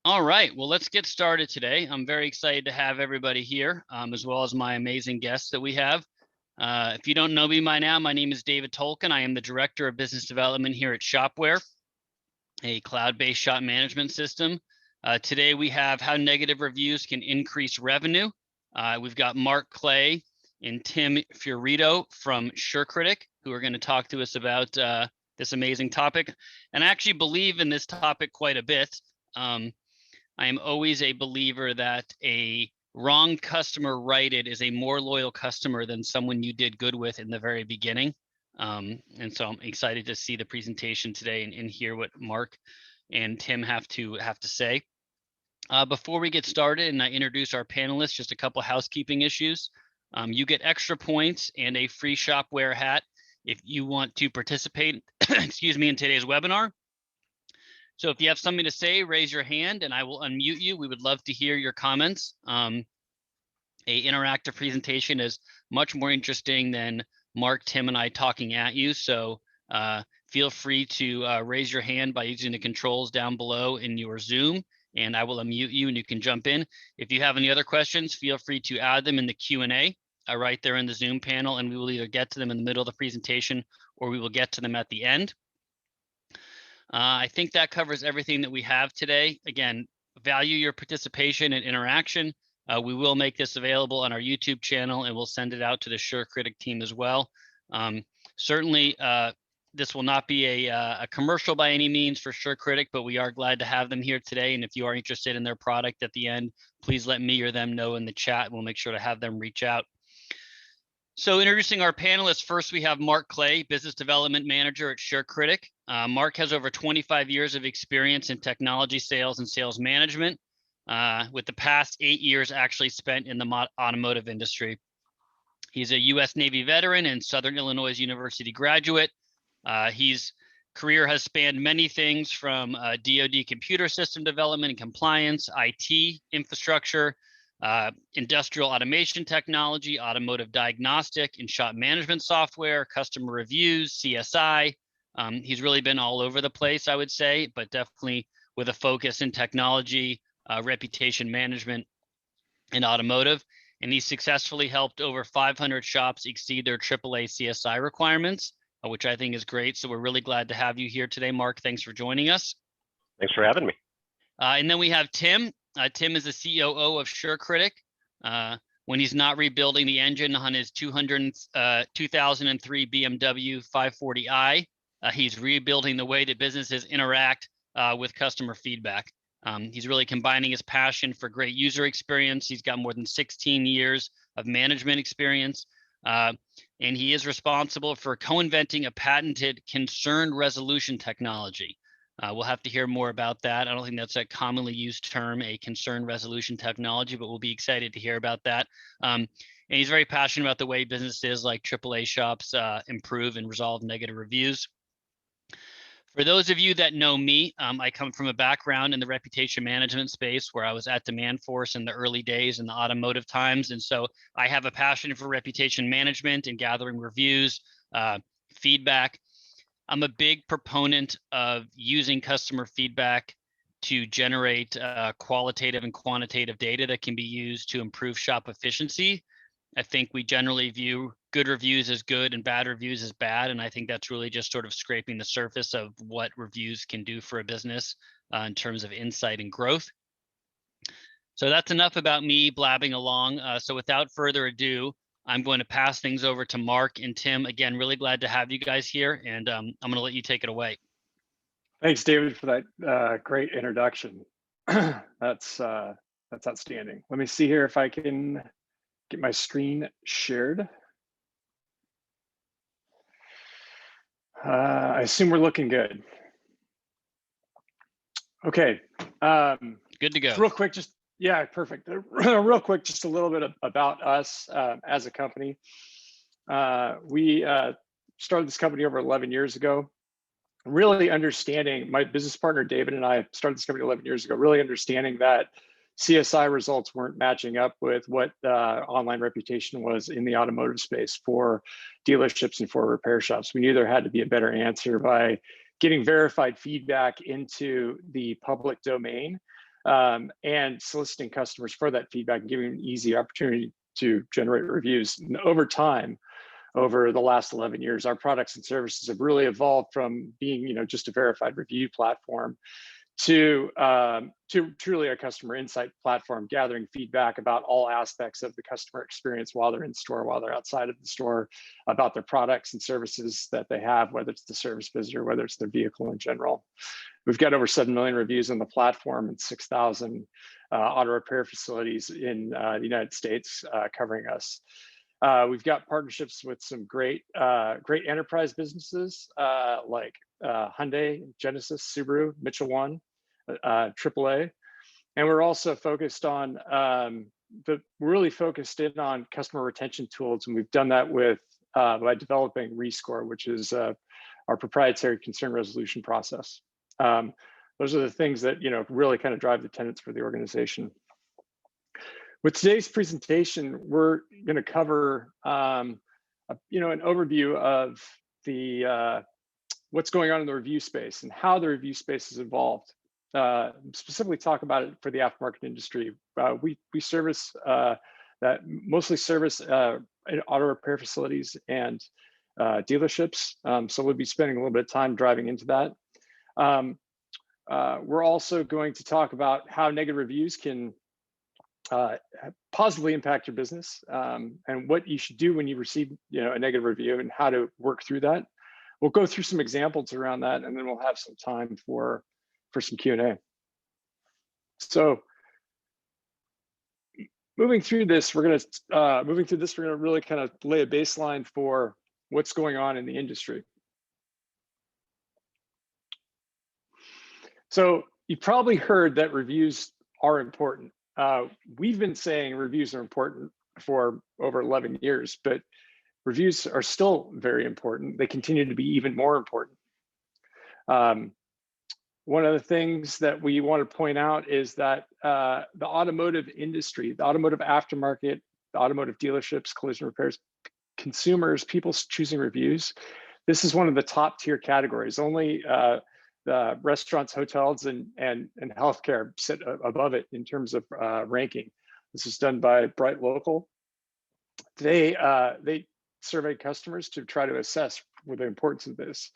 All right, well, let's get started today. I'm very excited to have everybody here, as well as my amazing guests that we have. If you don't know me by now, my name is David Tolkien. I am the Director of Business Development here at Shop-Ware, a cloud-based shop management system. Today we have how negative reviews can increase revenue. We've got Mark Clay and Tim Fiorito from SureCritic, who are going to talk to us about this amazing topic. And I actually believe in this topic quite a bit. I am always a believer that a wrong customer righted is a more loyal customer than someone you did good with in the very beginning. And so I'm excited to see the presentation today and hear what Mark and Tim have to say. Before we get started and I introduce our panelists, just a couple housekeeping issues. You get extra points and a free Shop-Ware hat if you want to participate, excuse me, in today's webinar. So if you have something to say, raise your hand and I will unmute you. We would love to hear your comments. A interactive presentation is much more interesting than Mark, Tim, and I talking at you. So feel free to raise your hand by using the controls down below in your Zoom, and I will unmute you and you can jump in. If you have any other questions, feel free to add them in the Q&A right there in the Zoom panel, and we will either get to them in the middle of the presentation or we will get to them at the end. I think that covers everything that we have today. Again, value your participation and interaction. We will make this available on our YouTube channel and we'll send it out to the SureCritic team as well. Certainly, this will not be a commercial by any means for SureCritic, but we are glad to have them here today. And if you are interested in their product at the end, please let me or them know in the chat. And we'll make sure to have them reach out. So introducing our panelists, first we have Mark Clay, Business Development Manager at SureCritic. Mark has over 25 years of experience in technology sales and sales management, with the past 8 years actually spent in the automotive industry. He's a U.S. Navy veteran and Southern Illinois University graduate. His career has spanned many things from DoD computer system development and compliance, IT infrastructure, industrial automation technology, automotive diagnostic and shop management software, customer reviews, CSI. He's really been all over the place, I would say, but definitely with a focus in technology, reputation management, and automotive. And he's successfully helped over 500 shops exceed their AAA CSI requirements, which I think is great. So we're really glad to have you here today, Mark. Thanks for joining us. Thanks for having me. And then we have Tim. Tim is the COO of SureCritic. When he's not rebuilding the engine on his 2003 BMW 540i, he's rebuilding the way that businesses interact with customer feedback. He's really combining his passion for great user experience. He's got more than 16 years of management experience, and he is responsible for co-inventing a patented concern resolution technology. We'll have to hear more about that. I don't think that's a commonly used term, a concern resolution technology, but we'll be excited to hear about that. And he's very passionate about the way businesses like AAA shops improve and resolve negative reviews. For those of you that know me, I come from a background in the reputation management space where I was at Demandforce in the early days in the automotive times. And so I have a passion for reputation management and gathering reviews, feedback. I'm a big proponent of using customer feedback to generate qualitative and quantitative data that can be used to improve shop efficiency. I think we generally view good reviews as good and bad reviews as bad. And I think that's really just sort of scraping the surface of what reviews can do for a business in terms of insight and growth. So that's enough about me blabbing along. So without further ado, I'm going to pass things over to Mark and Tim. Again, really glad to have you guys here, and I'm going to let you take it away. Thanks, David, for that great introduction. That's outstanding. Let me see here if I can get my screen shared. I assume we're looking good. Okay. Good to go. Real quick, just yeah, perfect. Real quick, just a little bit about us as a company. We started this company over 11 years ago. Really understanding, my business partner David and I started this company 11 years ago, really understanding that CSI results weren't matching up with what online reputation was in the automotive space for dealerships and for repair shops. We knew there had to be a better answer by getting verified feedback into the public domain and soliciting customers for that feedback and giving them an easy opportunity to generate reviews. And over time, over the last 11 years, our products and services have really evolved from being, just a verified review platform to truly a customer insight platform, gathering feedback about all aspects of the customer experience while they're in store, while they're outside of the store, about their products and services that they have, whether it's the service visitor, whether it's their vehicle in general. We've got over 7 million reviews on the platform and 6,000 auto repair facilities in the United States covering us. We've got partnerships with some great enterprise businesses like Hyundai, Genesis, Subaru, Mitchell 1, AAA. And we're also focused on, really focused in on customer retention tools. And we've done that with by developing Rescore, which is our proprietary concern resolution process. Those are the things that, really kind of drive the tenets for the organization. With today's presentation, we're going to cover, an overview of the what's going on in the review space and how the review space has evolved. Specifically, talk about it for the aftermarket industry. We service mostly service auto repair facilities and dealerships. So we'll be spending a little bit of time driving into that. We're also going to talk about how negative reviews can positively impact your business, and what you should do when you receive a negative review and how to work through that. We'll go through some examples around that, and then we'll have some time for some Q&A. So moving through this, we're going to really kind of lay a baseline for what's going on in the industry. So you probably heard that reviews are important. We've been saying reviews are important for over 11 years, but reviews are still very important. They continue to be even more important. One of the things that we want to point out is that the automotive industry, the automotive aftermarket, the automotive dealerships, collision repairs, consumers, people choosing reviews, this is one of the top tier categories. Only the restaurants, hotels, and healthcare sit above it in terms of ranking. This is done by Bright Local. They surveyed customers to try to assess the importance of this.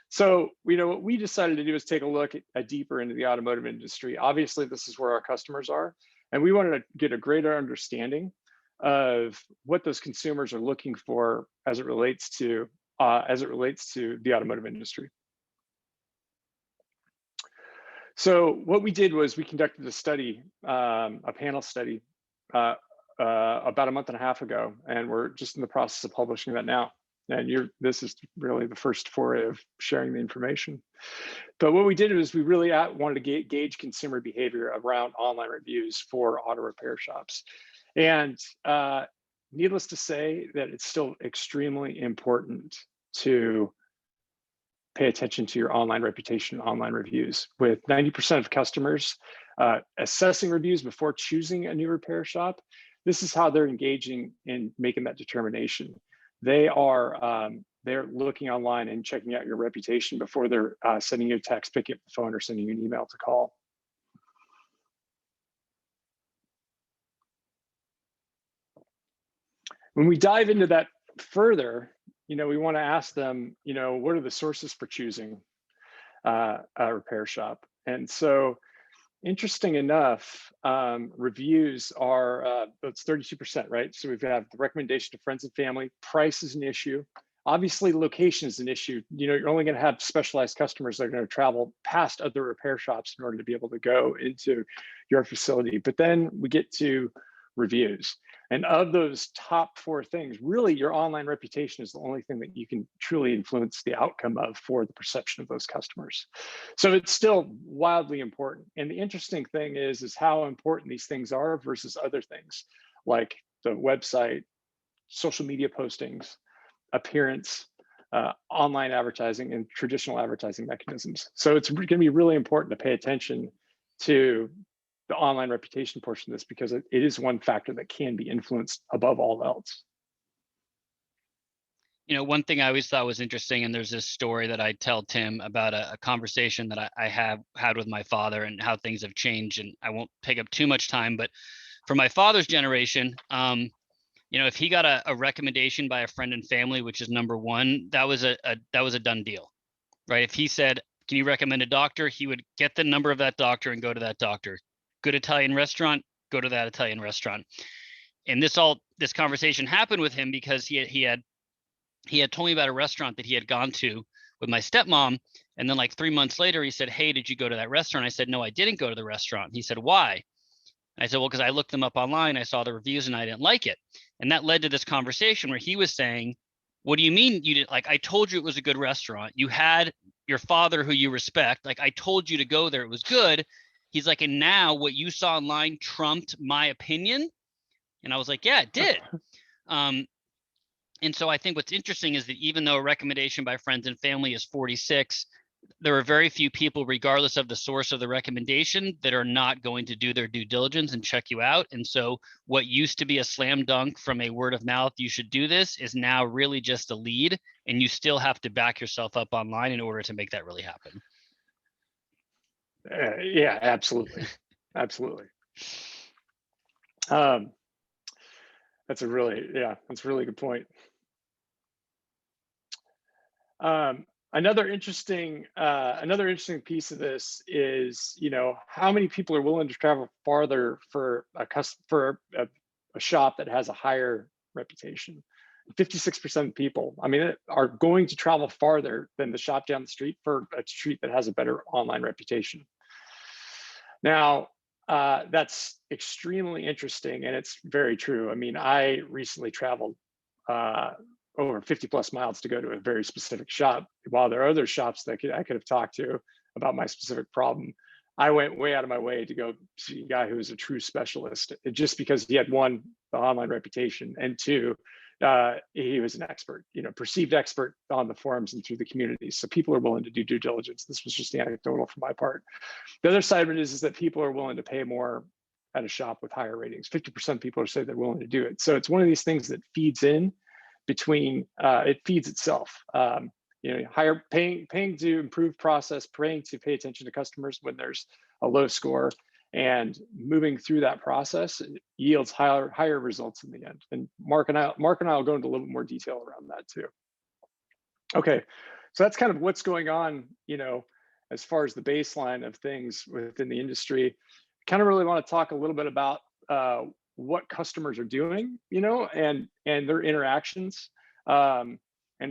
So, what we decided to do is take a look deeper into the automotive industry. Obviously, this is where our customers are, and we wanted to get a greater understanding of what those consumers are looking for as it relates to the automotive industry. So what we did was we conducted a study, a panel study, about a month and a half ago, and we're just in the process of publishing that now. And this is really the first foray of sharing the information. But what we did was we really wanted to gauge consumer behavior around online reviews for auto repair shops. And needless to say that it's still extremely important to pay attention to your online reputation, online reviews. With 90% of customers assessing reviews before choosing a new repair shop, this is how they're engaging in making that determination. They're looking online and checking out your reputation before they're sending you a text, picking up the phone, or sending you an email to call. When we dive into that further, we want to ask them, what are the sources for choosing a repair shop? And so, interesting enough, reviews are, it's 32%, right? So we've got the recommendation to friends and family. Price is an issue. Obviously, location is an issue. You're only going to have specialized customers that are going to travel past other repair shops in order to be able to go into your facility. But then we get to reviews. And of those top 4 things, really your online reputation is the only thing that you can truly influence the outcome of for the perception of those customers. So it's still wildly important. And the interesting thing is how important these things are versus other things like the website, social media postings, appearance, online advertising, and traditional advertising mechanisms. So it's going to be really important to pay attention to the online reputation portion of this, because it is one factor that can be influenced above all else. One thing I always thought was interesting, and there's this story that I tell Tim about a conversation that I have had with my father and how things have changed. And I won't take up too much time, but for my father's generation, if he got a recommendation by a friend and family, which is number one, that was a done deal, right? If he said, "Can you recommend a doctor?" He would get the number of that doctor and go to that doctor. Good Italian restaurant, go to that Italian restaurant. And this conversation happened with him because he had told me about a restaurant that he had gone to with my stepmom. And then like 3 months later, he said, "Hey, did you go to that restaurant?" I said, "No, I didn't go to the restaurant." He said, "Why?" I said, "Well, because I looked them up online, I saw the reviews and I didn't like it." And that led to this conversation where he was saying, "What do you mean you didn't like? I told you it was a good restaurant. You had your father who you respect. Like I told you to go there. It was good." He's like, "And now what you saw online trumped my opinion?" And I was like, "Yeah, it did." And so I think what's interesting is that even though a recommendation by friends and family is 46, there are very few people, regardless of the source of the recommendation, that are not going to do their due diligence and check you out. And so what used to be a slam dunk from a word of mouth, "You should do this," is now really just a lead, and you still have to back yourself up online in order to make that really happen. Yeah, absolutely. Absolutely. That's a really good point. Another interesting piece of this is, how many people are willing to travel farther for a shop that has a higher reputation. 56% of people, are going to travel farther than the shop down the street for a street that has a better online reputation. Now, that's extremely interesting, and it's very true. I recently traveled over 50 plus miles to go to a very specific shop. While there are other shops that I could have talked to about my specific problem, I went way out of my way to go see a guy who was a true specialist, just because he had, one, the online reputation, and two, he was an expert, perceived expert on the forums and through the community. So people are willing to do due diligence. This was just anecdotal from my part. The other side of it is that people are willing to pay more at a shop with higher ratings. 50% of people say they're willing to do it. So it's one of these things that feeds in between, it feeds itself. Higher paying to improve process, paying to pay attention to customers when there's a low score, and moving through that process yields higher results in the end. And Mark and I will go into a little bit more detail around that too. Okay, so that's kind of what's going on, as far as the baseline of things within the industry. Kind of really want to talk a little bit about what customers are doing, and their interactions, and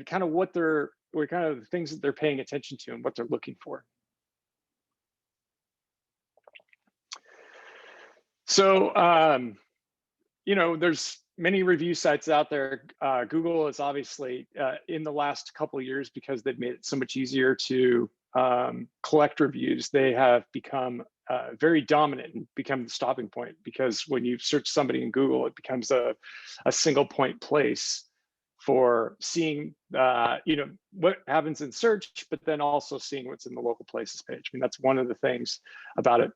kind of the things that they're paying attention to and what they're looking for. So, there's many review sites out there. Google is obviously, in the last couple of years, because they've made it so much easier to collect reviews, they have become very dominant and become the stopping point, because when you search somebody in Google, it becomes a single point place for seeing what happens in search, but then also seeing what's in the local places page. That's one of the things about it,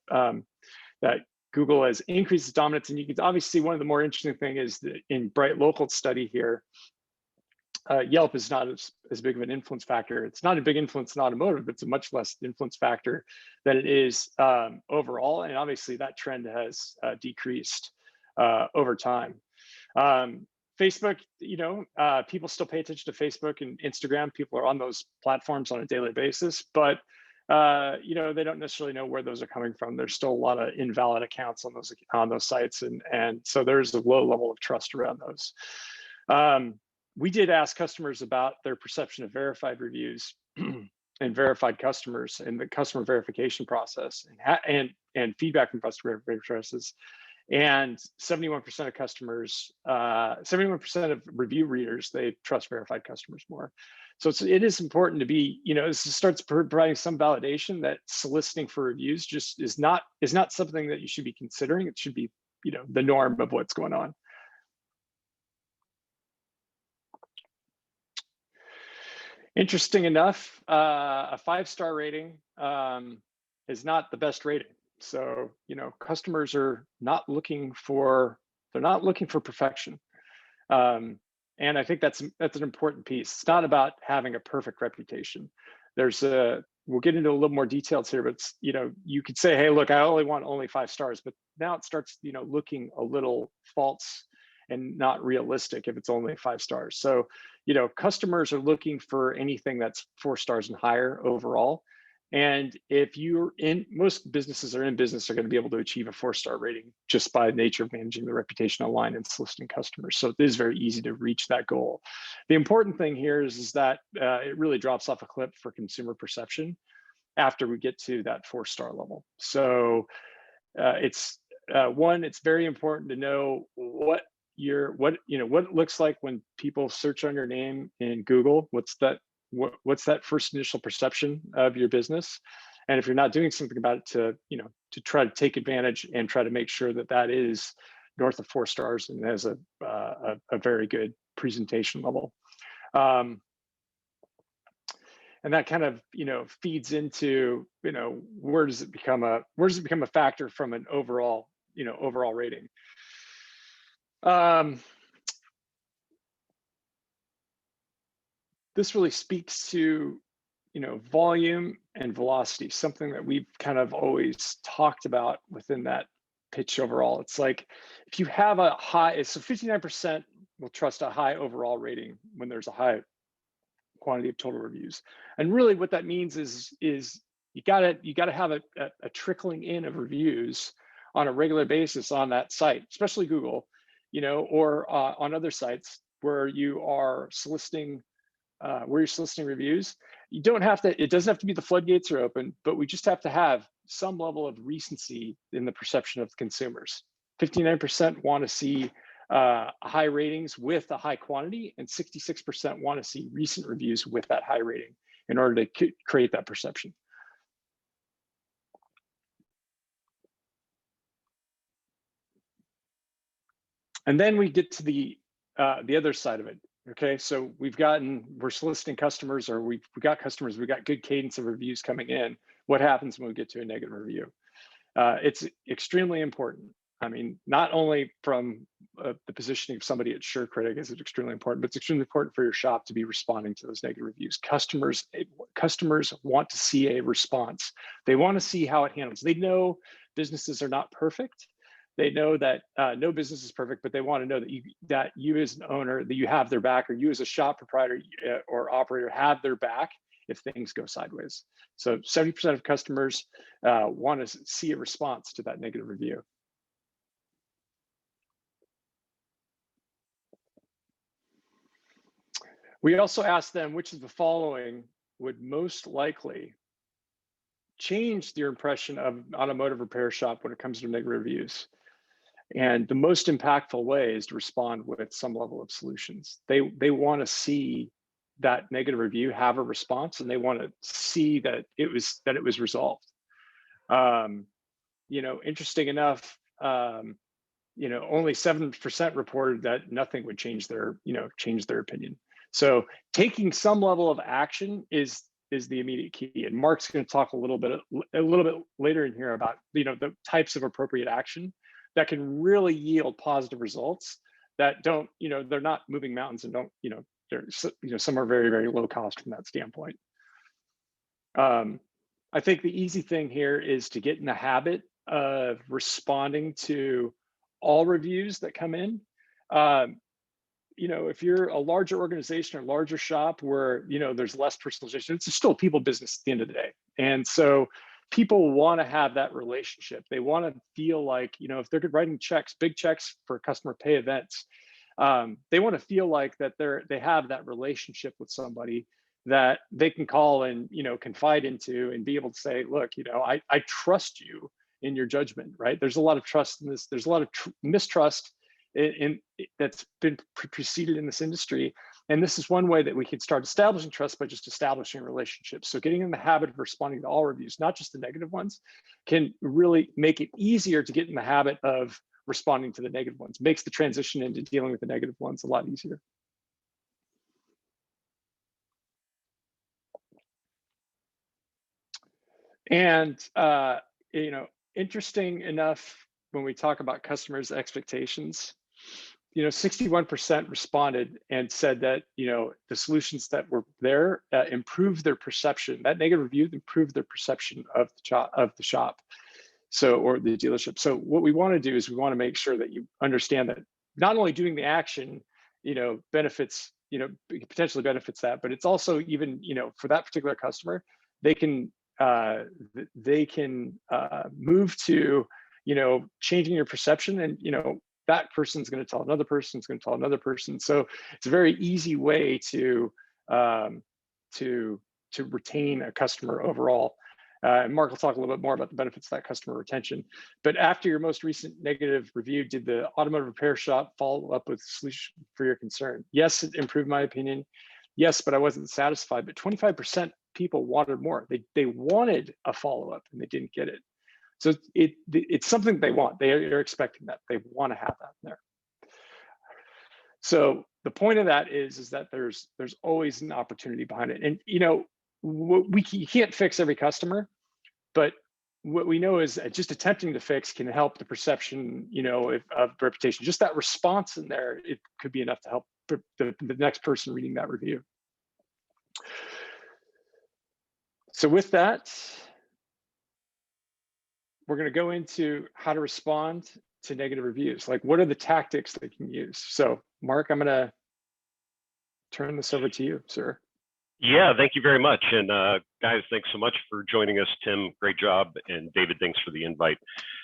that Google has increased its dominance. And you can obviously see one of the more interesting things is that in Bright Local study here, Yelp is not as big of an influence factor. It's not a big influence in automotive, but it's a much less influence factor than it is overall. And obviously that trend has decreased over time. Facebook, people still pay attention to Facebook and Instagram. People are on those platforms on a daily basis, but they don't necessarily know where those are coming from. There's still a lot of invalid accounts on those sites, and so there's a low level of trust around those. We did ask customers about their perception of verified reviews and verified customers and the customer verification process, and feedback from customer verification processes. And 71% of customers, 71% of review readers, they trust verified customers more. So it is important to be, this starts providing some validation that soliciting for reviews just is not something that you should be considering. It should be, the norm of what's going on. Interesting enough, a 5-star rating is not the best rating. So, customers are not looking for perfection. And I think that's an important piece. It's not about having a perfect reputation. We'll get into a little more details here, but it's, you could say, hey, look, I want only 5 stars, but now it starts, looking a little false and not realistic if it's only 5 stars. So, customers are looking for anything that's 4 stars and higher overall. And if most businesses are going to be able to achieve a 4-star rating just by nature of managing the reputation online and soliciting customers. So it is very easy to reach that goal. The important thing here is that it really drops off a cliff for consumer perception after we get to that 4-star level. So it's very important to know what it looks like when people search on your name in Google. What's that first initial perception of your business? And if you're not doing something about it to try to take advantage and try to make sure that is north of 4 stars and has a very good presentation level. And that kind of feeds into where does it become a factor from an overall rating. This really speaks to volume and velocity, something that we've kind of always talked about within that pitch overall. It's like if you have a high, so 59% will trust a high overall rating when there's a high quantity of total reviews. And really what that means is you gotta have a trickling in of reviews on a regular basis on that site, especially Google, or on other sites where you are soliciting reviews. It doesn't have to be the floodgates are open, but we just have to have some level of recency in the perception of consumers. 59% want to see high ratings with a high quantity, and 66% want to see recent reviews with that high rating in order to create that perception. And then we get to the other side of it. Okay, so we're soliciting customers, or we've got customers, we've got good cadence of reviews coming in. What happens when we get to a negative review? It's extremely important. I mean, not only from the positioning of somebody at SureCritic is it extremely important, but it's extremely important for your shop to be responding to those negative reviews. Customers want to see a response. They want to see how it handles. They know businesses are not perfect. They know that no business is perfect, but they want to know that you as an owner, that you have their back, or you as a shop proprietor or operator have their back if things go sideways. So 70% of customers want to see a response to that negative review. We also asked them which of the following would most likely change your impression of automotive repair shop when it comes to negative reviews. And the most impactful way is to respond with some level of solutions. They want to see that negative review have a response, and they want to see that it was resolved. Interesting enough, only 7% reported that nothing would change their opinion. So taking some level of action is the immediate key. And Mark's going to talk a little bit later in here about the types of appropriate action that can really yield positive results that don't, they're not moving mountains and don't, some are very, very low cost from that standpoint. I think the easy thing here is to get in the habit of responding to all reviews that come in. If you're a larger organization or larger shop where, there's less personalization, it's still a people business at the end of the day. And so people want to have that relationship. They want to feel like, if they're writing checks, big checks for customer pay events, they want to feel like that they have that relationship with somebody that they can call and, confide into and be able to say, look, I trust you in your judgment, right? There's a lot of trust in this. There's a lot of mistrust that's been preceded in this industry. And this is one way that we can start establishing trust by just establishing relationships. So getting in the habit of responding to all reviews, not just the negative ones, can really make it easier to get in the habit of responding to the negative ones. Makes the transition into dealing with the negative ones a lot easier. And, interesting enough, when we talk about customers' expectations, 61% responded and said that, the solutions that were there improved their perception. That negative review improved their perception of the shop, or the dealership. So what we want to do is we want to make sure that you understand that not only doing the action, benefits, potentially benefits that, but it's also even, for that particular customer, they can move to, changing your perception, and that person's going to tell another person, going to tell another person. So it's a very easy way to retain a customer overall. And Mark will talk a little bit more about the benefits of that customer retention. But after your most recent negative review, did the automotive repair shop follow up with a solution for your concern? Yes, it improved my opinion. Yes, but I wasn't satisfied. But 25% people wanted more. They wanted a follow-up and they didn't get it. So it's something they want. They're expecting that. They want to have that there. So the point of that is that there's always an opportunity behind it. And you can't fix every customer, but what we know is just attempting to fix can help the perception, of reputation. Just that response in there, it could be enough to help the next person reading that review. So with that, we're going to go into how to respond to negative reviews. Like, what are the tactics they can use? So Mark, I'm going to turn this over to you, sir. Yeah, thank you very much. And guys, thanks so much for joining us. Tim, great job. And David, thanks for the invite.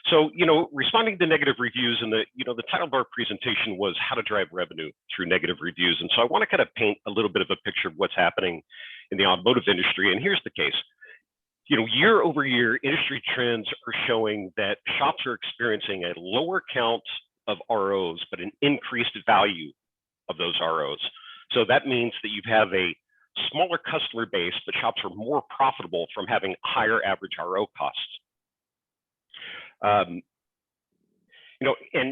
So, responding to negative reviews, and the title of our presentation was how to drive revenue through negative reviews. And so I want to kind of paint a little bit of a picture of what's happening in the automotive industry. And here's the case. Year over year, industry trends are showing that shops are experiencing a lower count of ROs, but an increased value of those ROs. So that means that you have a smaller customer base, but shops are more profitable from having higher average RO costs. And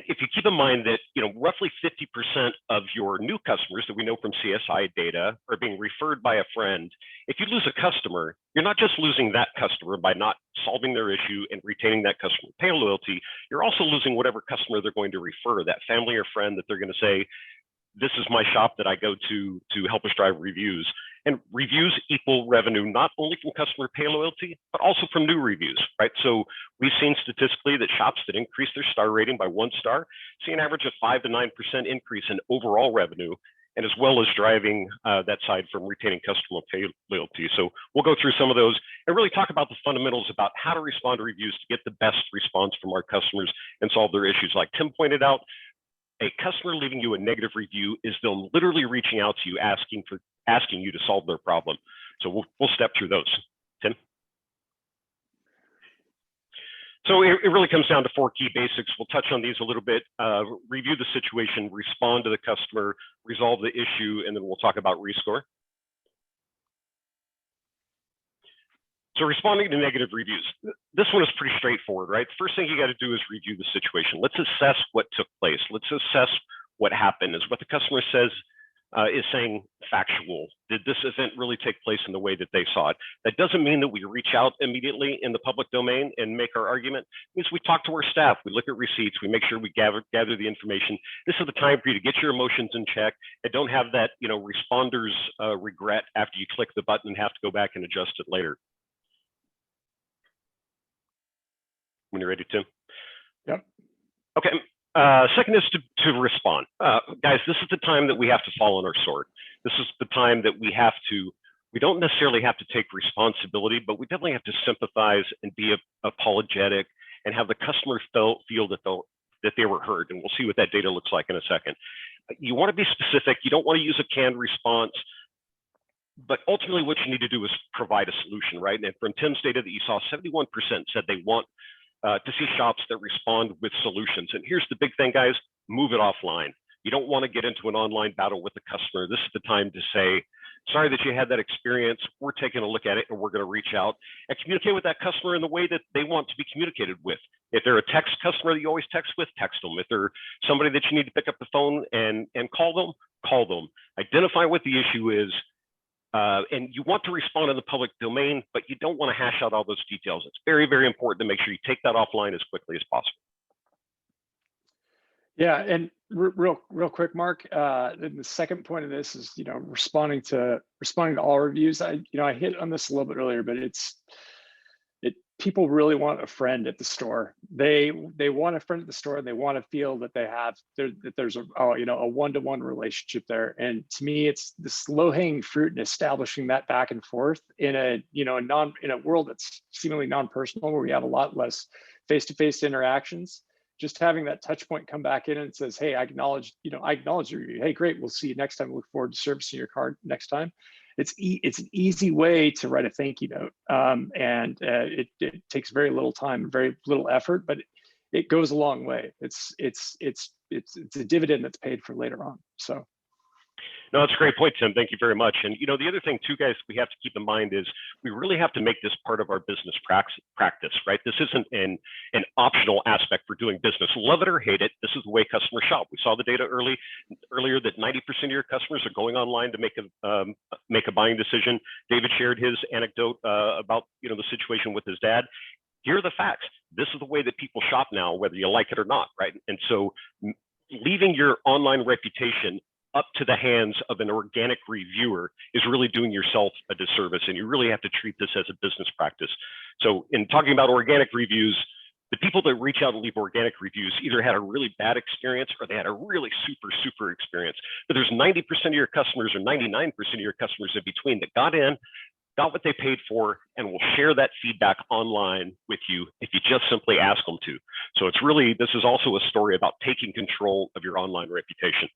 if you keep in mind that, roughly 50% of your new customers that we know from CSI data are being referred by a friend. If you lose a customer, you're not just losing that customer by not solving their issue and retaining that customer pay loyalty, you're also losing whatever customer they're going to refer, that family or friend that they're going to say, this is my shop that I go to help us drive reviews. And reviews equal revenue, not only from customer pay loyalty, but also from new reviews, right? So we've seen statistically that shops that increase their star rating by 1 star see an average of 5 to 9% increase in overall revenue, and as well as driving that side from retaining customer pay loyalty. So we'll go through some of those and really talk about the fundamentals about how to respond to reviews to get the best response from our customers and solve their issues. Like Tim pointed out, a customer leaving you a negative review is them literally reaching out to you, asking you to solve their problem. So we'll step through those. Tim? So it really comes down to 4 key basics. We'll touch on these a little bit. Review the situation, respond to the customer, resolve the issue, and then we'll talk about rescore. So responding to negative reviews, this one is pretty straightforward, right? The first thing you got to do is review the situation. Let's assess what took place. Let's assess what happened. Is what the customer says is saying factual? Did this event really take place in the way that they saw it? That doesn't mean that we reach out immediately in the public domain and make our argument. It means we talk to our staff, we look at receipts, we make sure we gather the information. This is the time for you to get your emotions in check and don't have that responders regret after you click the button and have to go back and adjust it later. When you're ready, Tim? Yep. Okay. Second is to respond. Guys, this is the time that we have to fall on our sword. This is the time that we don't necessarily have to take responsibility, but we definitely have to sympathize and be apologetic and have the customer feel that they were heard. And we'll see what that data looks like in a second. You want to be specific. You don't want to use a canned response. But ultimately, what you need to do is provide a solution, right? And from Tim's data that you saw, 71% said they want to see shops that respond with solutions. And here's the big thing, guys, move it offline. You don't want to get into an online battle with the customer. This is the time to say, sorry that you had that experience. We're taking a look at it and we're going to reach out and communicate with that customer in the way that they want to be communicated with. If they're a text customer that you always text with, text them. If they're somebody that you need to pick up the phone and call them, call them. Identify what the issue is. And you want to respond in the public domain, but you don't want to hash out all those details. It's very, very important to make sure you take that offline as quickly as possible. Yeah, and real quick, Mark. The second point of this is, responding to all reviews. I hit on this a little bit earlier, but people really want a friend at the store. They want a friend at the store, and they want to feel that there's a one-to-one relationship there. And to me, it's this low-hanging fruit and establishing that back and forth in a world that's seemingly non-personal, where we have a lot less face-to-face interactions. Just having that touch point come back in and it says, hey, I acknowledge your review. Hey, great, we'll see you next time. Look forward to servicing your car next time. It's an easy way to write a thank you note, and it takes very little time, very little effort, but it goes a long way. It's a dividend that's paid for later on. So. No, that's a great point, Tim. Thank you very much. And the other thing too, guys, we have to keep in mind is we really have to make this part of our business practice, right? This isn't an optional aspect for doing business. Love it or hate it, this is the way customers shop. We saw the data earlier that 90% of your customers are going online to make a buying decision. David shared his anecdote about the situation with his dad. Here are the facts. This is the way that people shop now, whether you like it or not, right? And so leaving your online reputation up to the hands of an organic reviewer is really doing yourself a disservice, and you really have to treat this as a business practice. So in talking about organic reviews, the people that reach out and leave organic reviews either had a really bad experience or they had a really super experience. But there's 90% of your customers or 99% of your customers in between that got what they paid for, and will share that feedback online with you if you just simply ask them to. So this is also a story about taking control of your online reputation.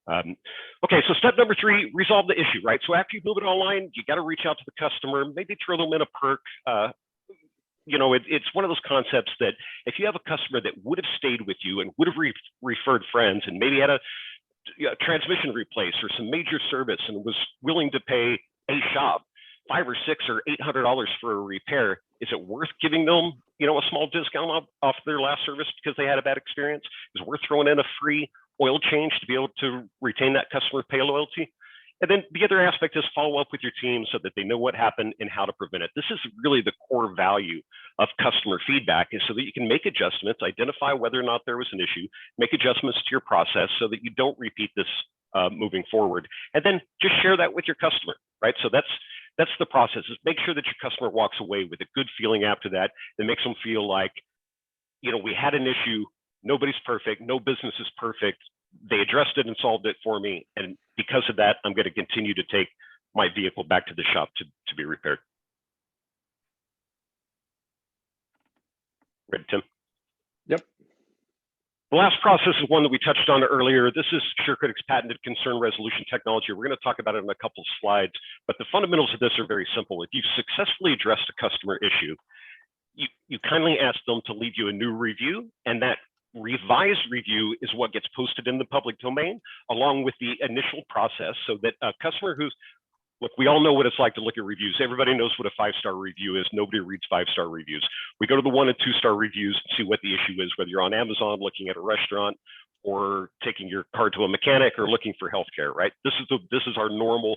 Okay, so step number 3, resolve the issue, right? So after you move it online, you got to reach out to the customer, maybe throw them in a perk. It's one of those concepts that if you have a customer that would have stayed with you and would have referred friends and maybe had a transmission replaced or some major service and was willing to pay a shop $500 or $600 or $800 for a repair, is it worth giving them a small discount off their last service because they had a bad experience? Is it worth throwing in a free oil change to be able to retain that customer pay loyalty? And then the other aspect is follow up with your team so that they know what happened and how to prevent it. This is really the core value of customer feedback, is so that you can make adjustments, identify whether or not there was an issue, make adjustments to your process so that you don't repeat this moving forward. And then just share that with your customer, right? So that's the process, is make sure that your customer walks away with a good feeling after that. That makes them feel like, we had an issue, nobody's perfect, no business is perfect. They addressed it and solved it for me. And because of that, I'm going to continue to take my vehicle back to the shop to be repaired. Ready, Tim? Yep. The last process is one that we touched on earlier. This is SureCritic's patented concern resolution technology. We're going to talk about it in a couple of slides, but the fundamentals of this are very simple. If you've successfully addressed a customer issue, you kindly ask them to leave you a new review, and that revised review is what gets posted in the public domain, along with the initial process, so that a customer look, we all know what it's like to look at reviews. Everybody knows what a 5-star review is. Nobody reads 5-star reviews. We go to the 1- and 2-star reviews and see what the issue is, whether you're on Amazon looking at a restaurant or taking your car to a mechanic or looking for healthcare, right? This is our normal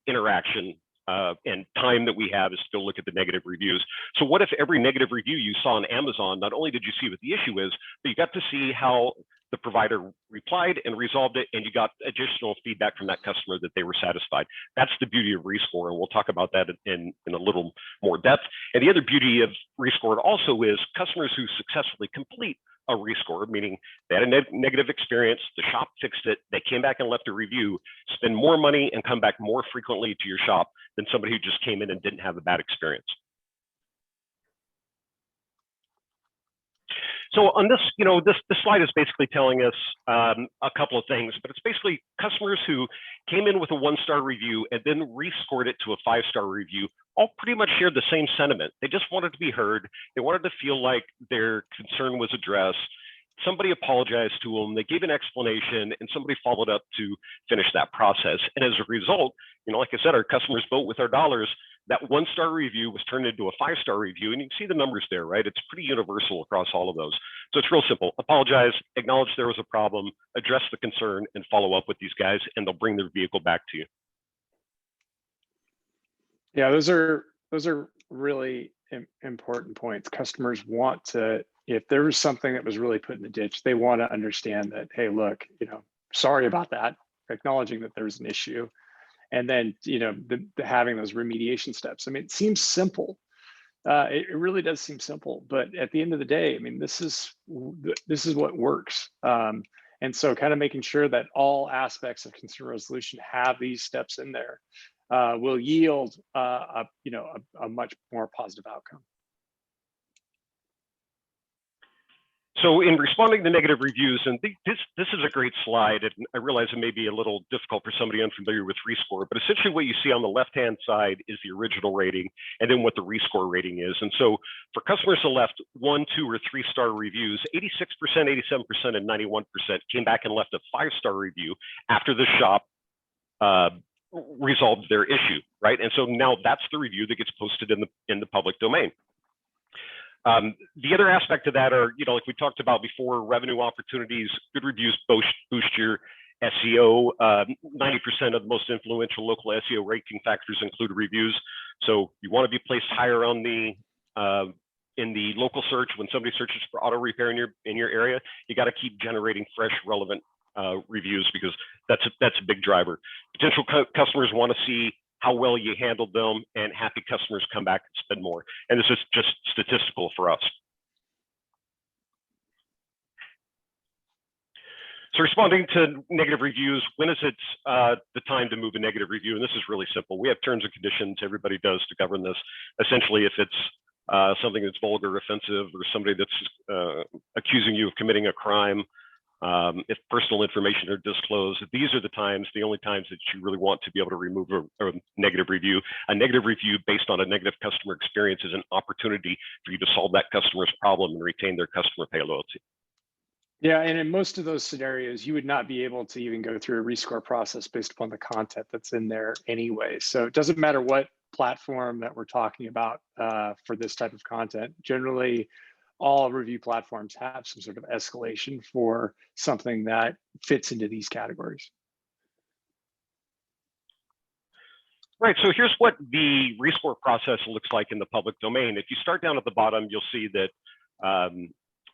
interaction and time that we have is to go look at the negative reviews. So what if every negative review you saw on Amazon, not only did you see what the issue is, but you got to see how the provider replied and resolved it, and you got additional feedback from that customer that they were satisfied. That's the beauty of Rescore, and we'll talk about that in a little more depth. And the other beauty of Rescore also is customers who successfully complete a rescore, meaning they had a negative experience, the shop fixed it, they came back and left a review, spend more money and come back more frequently to your shop than somebody who just came in and didn't have a bad experience. So on this, this slide is basically telling us a couple of things, but it's basically customers who came in with a 1-star review and then rescored it to a 5-star review all pretty much shared the same sentiment. They just wanted to be heard. They wanted to feel like their concern was addressed. Somebody apologized to them, they gave an explanation, and somebody followed up to finish that process. And as a result, like I said, our customers vote with our dollars. That 1-star review was turned into a 5-star review, and you can see the numbers there, right? It's pretty universal across all of those. So it's real simple. Apologize, acknowledge there was a problem, address the concern, and follow up with these guys, and they'll bring their vehicle back to you. Yeah, those are really important points. Customers want to if there was something that was really put in the ditch, they want to understand that, hey, look, sorry about that, acknowledging that there's an issue. And then, having those remediation steps. I mean, it seems simple. It really does seem simple, but at the end of the day, I mean, this is what works. And so kind of making sure that all aspects of consumer resolution have these steps in there will yield a much more positive outcome. So in responding to negative reviews, and this is a great slide, and I realize it may be a little difficult for somebody unfamiliar with rescore, but essentially what you see on the left-hand side is the original rating, and then what the rescore rating is. And so for customers who left 1, 2, or 3-star reviews, 86%, 87%, and 91% came back and left a 5-star review after the shop resolved their issue, right? And so now that's the review that gets posted in the public domain. The other aspect of that are, like we talked about before, revenue opportunities. Good reviews boost your SEO. 90% of the most influential local SEO ranking factors include reviews. So you want to be placed higher on the in the local search. When somebody searches for auto repair in your area, you got to keep generating fresh, relevant reviews, because that's a big driver. Potential customers want to see how well you handled them, and happy customers come back and spend more. And this is just statistical for us. So responding to negative reviews, when is it the time to move a negative review? And this is really simple. We have terms and conditions, everybody does, to govern this. Essentially, if it's something that's vulgar, offensive, or somebody that's accusing you of committing a crime, if personal information are disclosed, these are the only times that you really want to be able to remove a negative review. A negative review based on a negative customer experience is an opportunity for you to solve that customer's problem and retain their customer pay loyalty. Yeah, and in most of those scenarios, you would not be able to even go through a rescore process based upon the content that's in there anyway. So it doesn't matter what platform that we're talking about for this type of content. Generally, all review platforms have some sort of escalation for something that fits into these categories. Right, so here's what the rescore process looks like in the public domain. If you start down at the bottom, you'll see that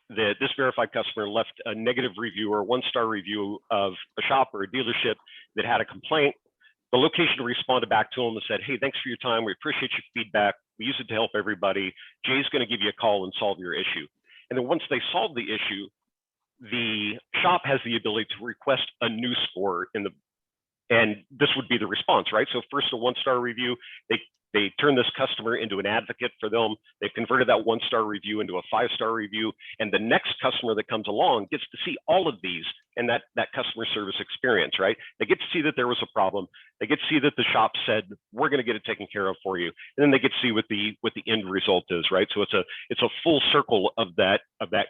this verified customer left a negative review or 1-star review of a shop or a dealership that had a complaint. The location responded back to them and said, hey, thanks for your time. We appreciate your feedback. We use it to help everybody. Jay's going to give you a call and solve your issue. And then once they solve the issue, the shop has the ability to request a new score and this would be the response, right? So first, a 1-star review, they turn this customer into an advocate for them. They've converted that 1-star review into a 5-star review. And the next customer that comes along gets to see all of these and that customer service experience, right? They get to see that there was a problem. They get to see that the shop said, we're going to get it taken care of for you. And then they get to see what the end result is, right? So it's a full circle of that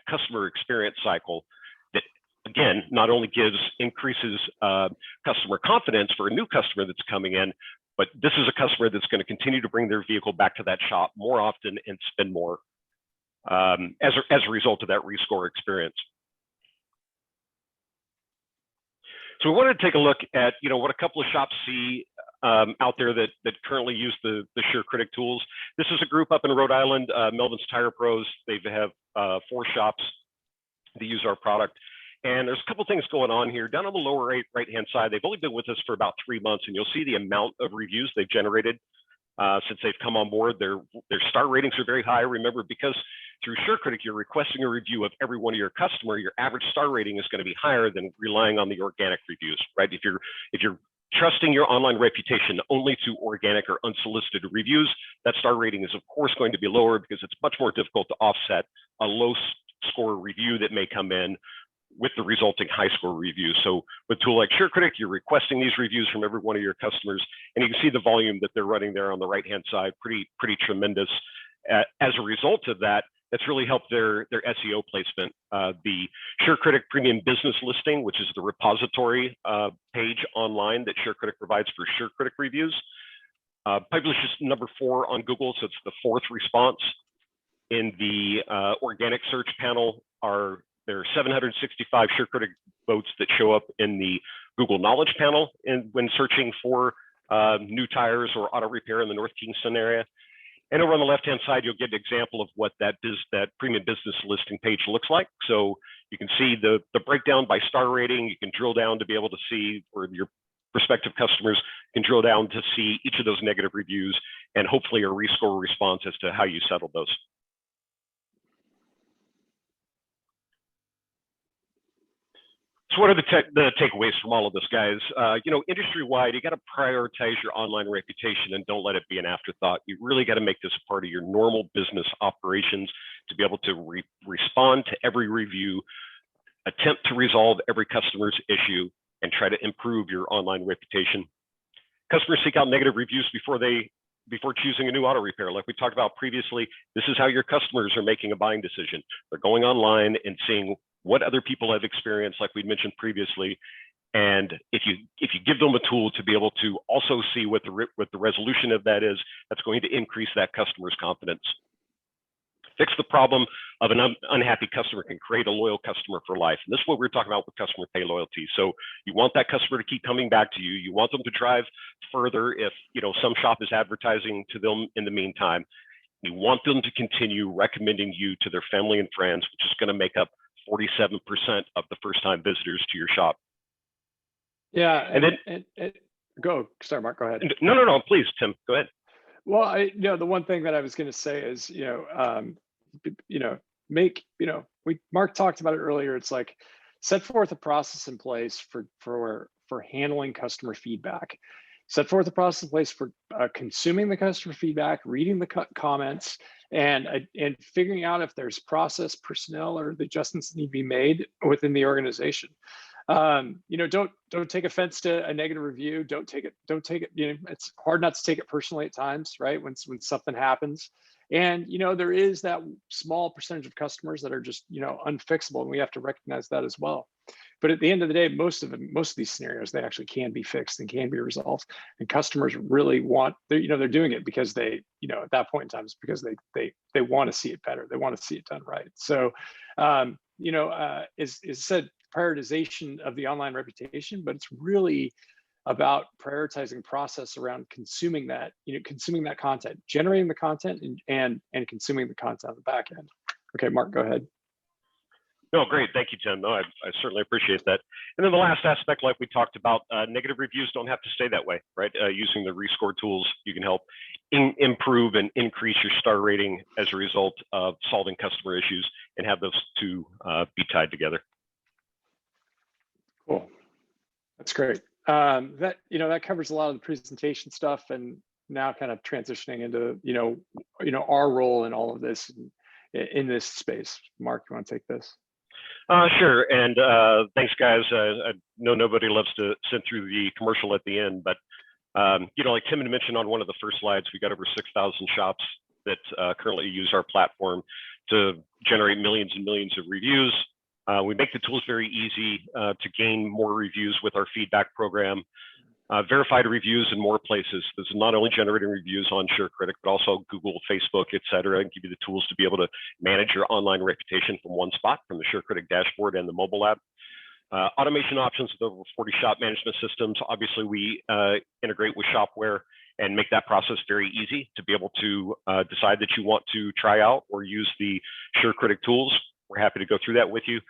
customer experience cycle that, again, not only increases customer confidence for a new customer that's coming in, but this is a customer that's going to continue to bring their vehicle back to that shop more often and spend more as a result of that rescore experience. So we wanted to take a look at what a couple of shops see out there that currently use the SureCritic tools. This is a group up in Rhode Island, Melvin's Tire Pros. They have 4 shops that use our product. And there's a couple things going on here. Down on the lower right-hand side, they've only been with us for about 3 months, and you'll see the amount of reviews they've generated since they've come on board. Their star ratings are very high. Remember, because through SureCritic, you're requesting a review of every one of your customer, your average star rating is going to be higher than relying on the organic reviews, right? If you're trusting your online reputation only to organic or unsolicited reviews, that star rating is, of course, going to be lower because it's much more difficult to offset a low score review that may come in with the resulting high score reviews. So with a tool like SureCritic, you're requesting these reviews from every one of your customers, and you can see the volume that they're running there on the right-hand side, pretty tremendous. As a result of that, that's really helped their SEO placement. The SureCritic Premium Business Listing, which is the repository page online that SureCritic provides for SureCritic reviews, publishes number 4 on Google, so it's the 4th response. In the organic search panel there are 765 SureCritic votes that show up in the Google Knowledge panel when searching for new tires or auto repair in the North Kingston area. And over on the left-hand side, you'll get an example of what that premium business listing page looks like. So you can see the breakdown by star rating. You can drill down to be able to see, or your prospective customers can drill down to see each of those negative reviews, and hopefully a rescore response as to how you settled those. So what are the takeaways from all of this, guys? Industry-wide, you got to prioritize your online reputation and don't let it be an afterthought. You really got to make this a part of your normal business operations to be able to respond to every review, attempt to resolve every customer's issue, and try to improve your online reputation. Customers seek out negative reviews before choosing a new auto repair. Like we talked about previously, this is how your customers are making a buying decision. They're going online and seeing what other people have experienced, like we mentioned previously. And if you give them a tool to be able to also see what the resolution of that is, that's going to increase that customer's confidence. Fix the problem of an unhappy customer can create a loyal customer for life. And this is what we're talking about with customer pay loyalty. So you want that customer to keep coming back to you. You want them to drive further if some shop is advertising to them in the meantime. You want them to continue recommending you to their family and friends, which is going to make up 47% of the first-time visitors to your shop. Yeah, and go. Sorry, Mark, go ahead. No, please, Tim, go ahead. Well, the one thing that I was going to say is, Mark talked about it earlier. It's like, set forth a process in place for handling customer feedback. Set forth a process in place for consuming the customer feedback, reading the comments, and figuring out if there's process, personnel, or the adjustments that need to be made within the organization. Don't take offense to a negative review. Don't take it. It's hard not to take it personally at times, right? When something happens, and there is that small percentage of customers that are just unfixable, and we have to recognize that as well. But at the end of the day, most of these scenarios, they actually can be fixed and can be resolved. And customers really they're doing it because they, at that point in time, it's because they want to see it better. They want to see it done right. So, is said prioritization of the online reputation, but it's really about prioritizing process around consuming that content, generating the content, and consuming the content on the back end. Okay, Mark, go ahead. No, great. Thank you, Tim. No, I certainly appreciate that. And then the last aspect, like we talked about, negative reviews don't have to stay that way, right? Using the rescore tools, you can help improve and increase your star rating as a result of solving customer issues, and have those two be tied together. Cool. That's great. That covers a lot of the presentation stuff, and now kind of transitioning into our role in all of this in this space. Mark, you want to take this? Sure. And thanks, guys. I know nobody loves to sit through the commercial at the end, but like Tim had mentioned on one of the first slides, we got over 6,000 shops that currently use our platform to generate millions and millions of reviews. We make the tools very easy to gain more reviews with our feedback program. Verified reviews in more places. This is not only generating reviews on SureCritic, but also Google, Facebook, et cetera, and give you the tools to be able to manage your online reputation from one spot, from the SureCritic dashboard and the mobile app. Automation options with over 40 shop management systems. Obviously, we integrate with Shop-Ware and make that process very easy to be able to decide that you want to try out or use the SureCritic tools. We're happy to go through that with you.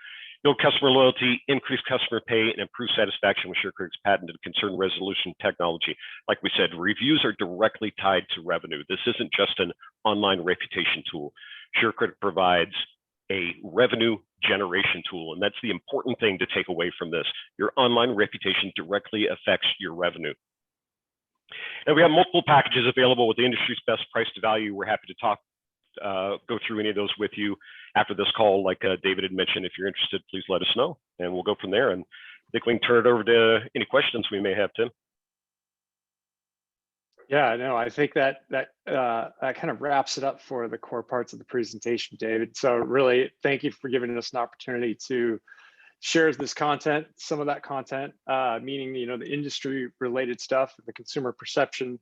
Build customer loyalty, increase customer pay, and improve satisfaction with SureCritic's patented concern resolution technology. Like we said, reviews are directly tied to revenue. This isn't just an online reputation tool. SureCritic provides a revenue generation tool, and that's the important thing to take away from this. Your online reputation directly affects your revenue. And we have multiple packages available with the industry's best price to value. We're happy to go through any of those with you after this call. Like David had mentioned, if you're interested, please let us know, and we'll go from there. And I think we can turn it over to any questions we may have, Tim. Yeah, no, I think that kind of wraps it up for the core parts of the presentation, David. So really, thank you for giving us an opportunity to share this content, some of that content, meaning the industry-related stuff, the consumer perception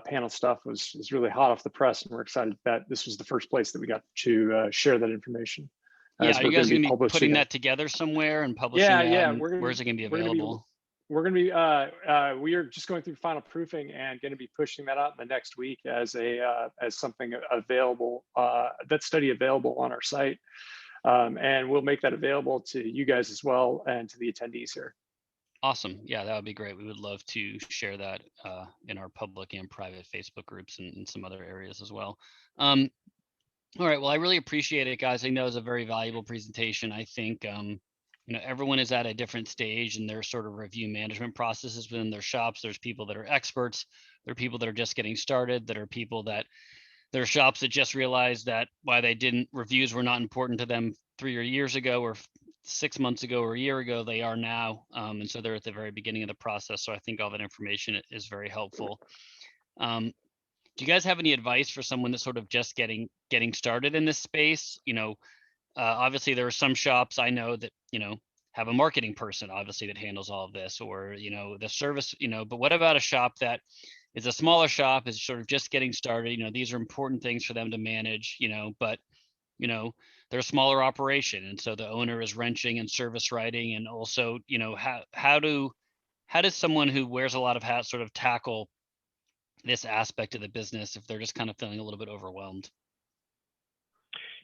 panel stuff was really hot off the press, and we're excited that this was the first place that we got to share that information. Yeah, are you guys going to be putting that together somewhere and publishing it? Yeah, where's it going to be available? we're going to be we are just going through final proofing and going to be pushing that out in the next week as something available, that study available on our site, and we'll make that available to you guys as well and to the attendees here. Awesome. Yeah, that would be great. We would love to share that in our public and private Facebook groups and some other areas as well. All right. Well, I really appreciate it, guys. I think that was a very valuable presentation. I think everyone is at a different stage in their sort of review management processes within their shops. There's people that are experts. There are people that are just getting started. There are people that there are shops that just realized that why reviews were not important to them 3 years ago or 6 months ago or a year ago, they are now. And so they're at the very beginning of the process. So I think all that information is very helpful. Do you guys have any advice for someone that's sort of just getting started in this space? Obviously there are some shops I know that, have a marketing person, obviously, that handles all of this, or, the service, but what about a shop that is a smaller shop, is sort of just getting started? These are important things for them to manage, but, they're a smaller operation. And so the owner is wrenching and service writing. And also, how does someone who wears a lot of hats sort of tackle this aspect of the business if they're just kind of feeling a little bit overwhelmed?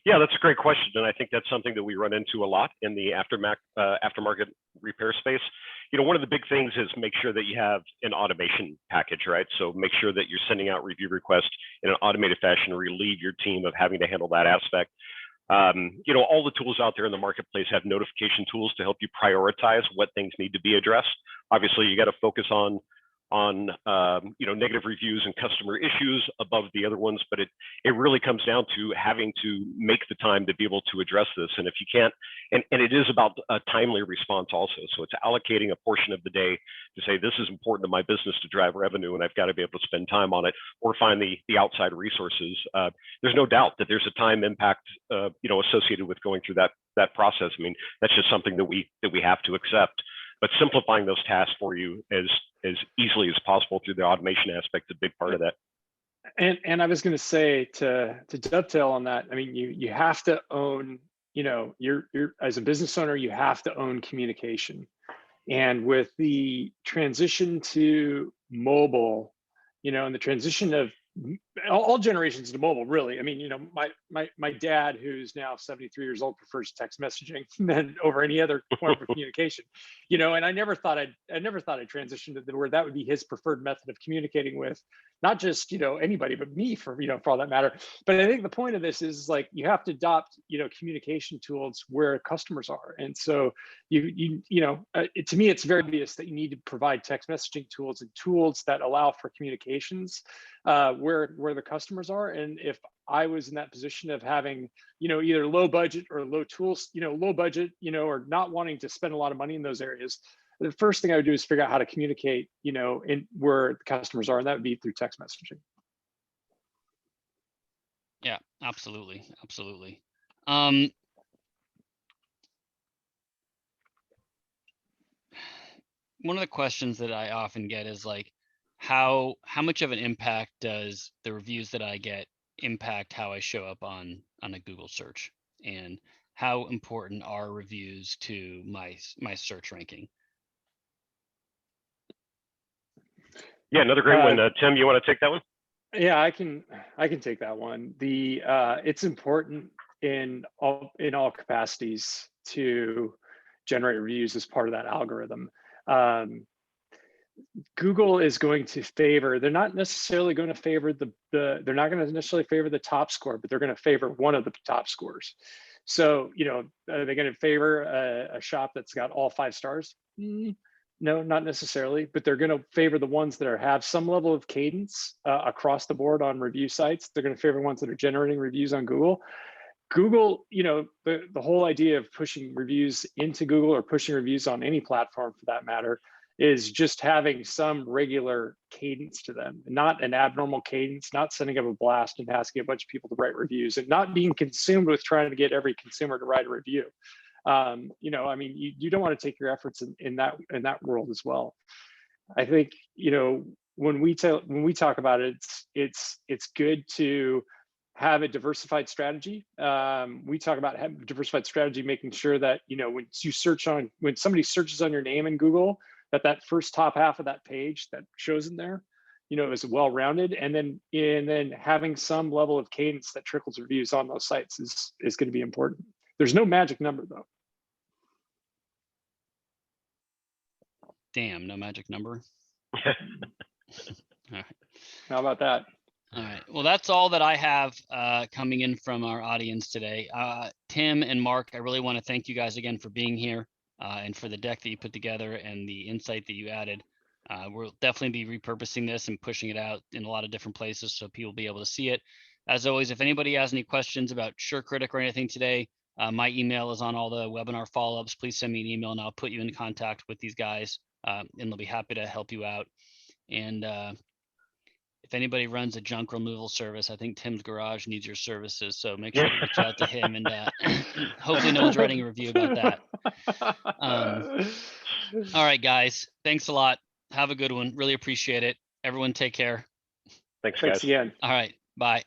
Yeah, that's a great question. And I think that's something that we run into a lot in the aftermarket repair space. One of the big things is make sure that you have an automation package, right? So make sure that you're sending out review requests in an automated fashion, relieve your team of having to handle that aspect. All the tools out there in the marketplace have notification tools to help you prioritize what things need to be addressed. Obviously, you got to focus on negative reviews and customer issues above the other ones, but it really comes down to having to make the time to be able to address this. And if you can't, and it is about a timely response also. So it's allocating a portion of the day to say, this is important to my business to drive revenue, and I've got to be able to spend time on it or find the outside resources. There's no doubt that there's a time impact, associated with going through that process. I mean, that's just something that we have to accept. But simplifying those tasks for you as easily as possible through the automation aspect is a big part of that. And I was going to say to dovetail on that, I mean, you have to own, you're as a business owner, you have to own communication. And with the transition to mobile, and the transition of all generations to mobile, really. I mean, my dad, who's now 73 years old, prefers text messaging than over any other form of communication. And I never thought I'd transition to where that would be his preferred method of communicating with not just anybody, but me for all that matter. But I think the point of this is like you have to adopt communication tools where customers are, and so to me it's very obvious that you need to provide text messaging tools and tools that allow for communications where the customers are. And if I was in that position of having, either low budget or low tools, low budget, or not wanting to spend a lot of money in those areas, the first thing I would do is figure out how to communicate, in where the customers are, and that would be through text messaging. Yeah, absolutely. Absolutely. One of the questions that I often get is like, how much of an impact does the reviews that I get impact how I show up on a Google search, and how important are reviews to my search ranking? Yeah, another great one. Tim, you want to take that one? Yeah, I can take that one. It's important in all capacities to generate reviews as part of that algorithm. Google is going to favor, they're not necessarily going to favor they're not going to necessarily favor the top score, but they're going to favor one of the top scores. So, are they going to favor a shop that's got all 5 stars? No, not necessarily, but they're going to favor the ones that have some level of cadence across the board on review sites. They're going to favor ones that are generating reviews on Google. Google, the whole idea of pushing reviews into Google, or pushing reviews on any platform for that matter, is just having some regular cadence to them, not an abnormal cadence, not sending up a blast and asking a bunch of people to write reviews, and not being consumed with trying to get every consumer to write a review. I mean, you don't want to take your efforts in that world as well. I think, when we talk about it, it's good to have a diversified strategy. We talk about having a diversified strategy, making sure that, when somebody searches on your name in Google, that first top half of that page that shows in there, is well rounded, and then having some level of cadence that trickles reviews on those sites is going to be important. There's no magic number though. Damn, no magic number. All right. How about that? All right. Well, that's all that I have coming in from our audience today. Tim and Mark, I really want to thank you guys again for being here and for the deck that you put together and the insight that you added. We'll definitely be repurposing this and pushing it out in a lot of different places so people will be able to see it. As always, if anybody has any questions about SureCritic or anything today, my email is on all the webinar follow-ups. Please send me an email and I'll put you in contact with these guys and they'll be happy to help you out. And if anybody runs a junk removal service, I think Tim's Garage needs your services. So make sure to reach out to him and hopefully no one's writing a review about that. All right, guys. Thanks a lot. Have a good one. Really appreciate it. Everyone take care. Thanks, guys. Thanks again. All right. Bye.